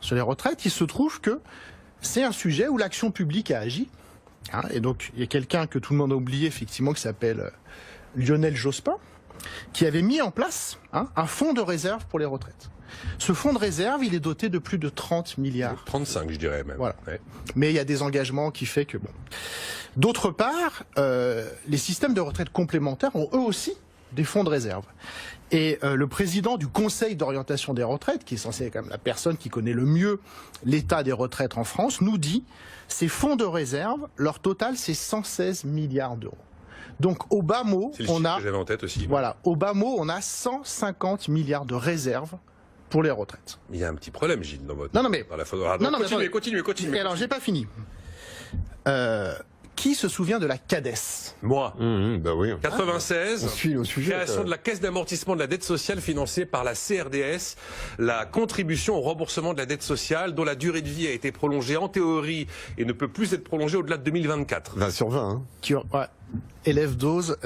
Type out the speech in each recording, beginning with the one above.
sur les retraites, il se trouve que c'est un sujet où l'action publique a agi. Hein, et donc, il y a quelqu'un que tout le monde a oublié, effectivement, qui s'appelle Lionel Jospin, qui avait mis en place un fonds de réserve pour les retraites. Ce fonds de réserve, il est doté de plus de 30 milliards. 35, je dirais même. Voilà. Ouais. Mais il y a des engagements qui fait que bon. D'autre part, les systèmes de retraite complémentaires ont eux aussi des fonds de réserve. Et le président du Conseil d'orientation des retraites, qui est censé être quand même la personne qui connaît le mieux l'état des retraites en France, nous dit ces fonds de réserve, leur total c'est 116 milliards d'euros. Donc au bas mot, on a, j'avais en tête aussi. Voilà, au bas mot, on a 150 milliards de réserves pour les retraites. Il y a un petit problème, Gilles, dans votre... Non, mais... Dans la continuez. Et alors, j'ai pas fini. Qui se souvient de la CADES? Moi. Bah oui. 96, On suit le sujet, création de la Caisse d'amortissement de la dette sociale financée par la CRDS, la contribution au remboursement de la dette sociale dont la durée de vie a été prolongée en théorie et ne peut plus être prolongée au-delà de 2024. 20 sur 20. Hein. Ouais. Élève Dose,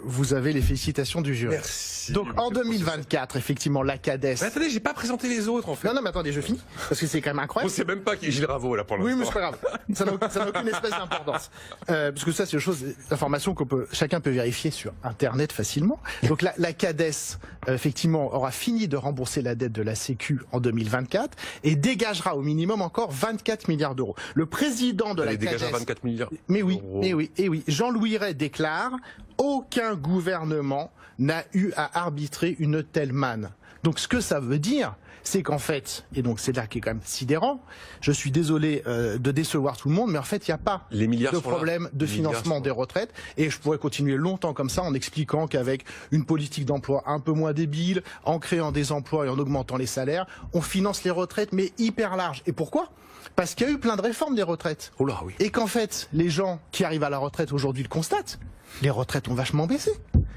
vous avez les félicitations du jury. Merci. Donc en 2024, effectivement, la CADES... Mais attendez, j'ai pas présenté les autres en fait. Non, mais attendez, je finis, parce que c'est quand même On incroyable. sait même pas qui est Gilles Ravaud là pour l'instant. Oui, mais c'est pas grave. Ça n'a aucune espèce d'importance. Parce que ça, c'est une chose, l'information chacun peut vérifier sur Internet facilement. Donc la CADES, effectivement, aura fini de rembourser la dette de la Sécu en 2024 et dégagera au minimum encore 24 milliards d'euros. Le président de la CADES... dégagera 24 milliards. Mais oui, d'euros. mais oui. Jean-Louis Ray déclare: aucun gouvernement n'a eu à arbitrer une telle manne. Donc ce que ça veut dire, c'est qu'en fait, et donc c'est là qui est quand même sidérant, je suis désolé de décevoir tout le monde, mais en fait il n'y a pas de problème de financement des retraites, et je pourrais continuer longtemps comme ça en expliquant qu'avec une politique d'emploi un peu moins débile, en créant des emplois et en augmentant les salaires, on finance les retraites mais hyper large. Et pourquoi ? Parce qu'il y a eu plein de réformes des retraites. Oh là, oui. Et qu'en fait, les gens qui arrivent à la retraite aujourd'hui le constatent. Les retraites ont vachement baissé.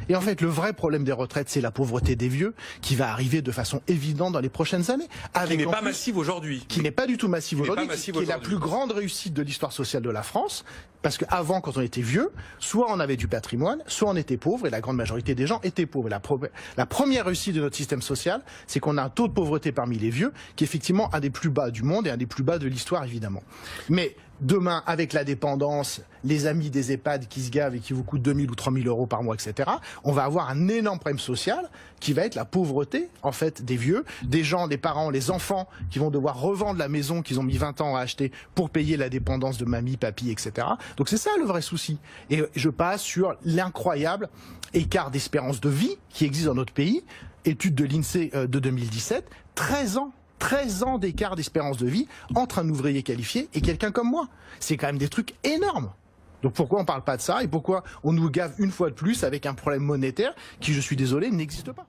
Et en fait, le vrai problème des retraites, c'est la pauvreté des vieux, qui va arriver de façon évidente dans les prochaines années. Qui n'est pas massive aujourd'hui. Qui n'est pas du tout massive aujourd'hui, qui est la plus grande réussite de l'histoire sociale de la France. Parce qu'avant, quand on était vieux, soit on avait du patrimoine, soit on était pauvre, et la grande majorité des gens étaient pauvres. Et la première réussite de notre système social, c'est qu'on a un taux de pauvreté parmi les vieux, qui est effectivement un des plus bas du monde et un des plus bas de l'histoire, évidemment. Mais demain, avec la dépendance, les amis des EHPAD qui se gavent et qui vous coûtent 2000 ou 3000 euros par mois, etc., on va avoir un énorme problème social qui va être la pauvreté, en fait, des vieux, des gens, des parents, les enfants qui vont devoir revendre la maison qu'ils ont mis 20 ans à acheter pour payer la dépendance de mamie, papy, etc. Donc c'est ça le vrai souci. Et je passe sur l'incroyable écart d'espérance de vie qui existe dans notre pays. Étude de l'INSEE de 2017, 13 ans d'écart d'espérance de vie entre un ouvrier qualifié et quelqu'un comme moi. C'est quand même des trucs énormes. Donc pourquoi on parle pas de ça et pourquoi on nous gave une fois de plus avec un problème monétaire qui, je suis désolé, n'existe pas ?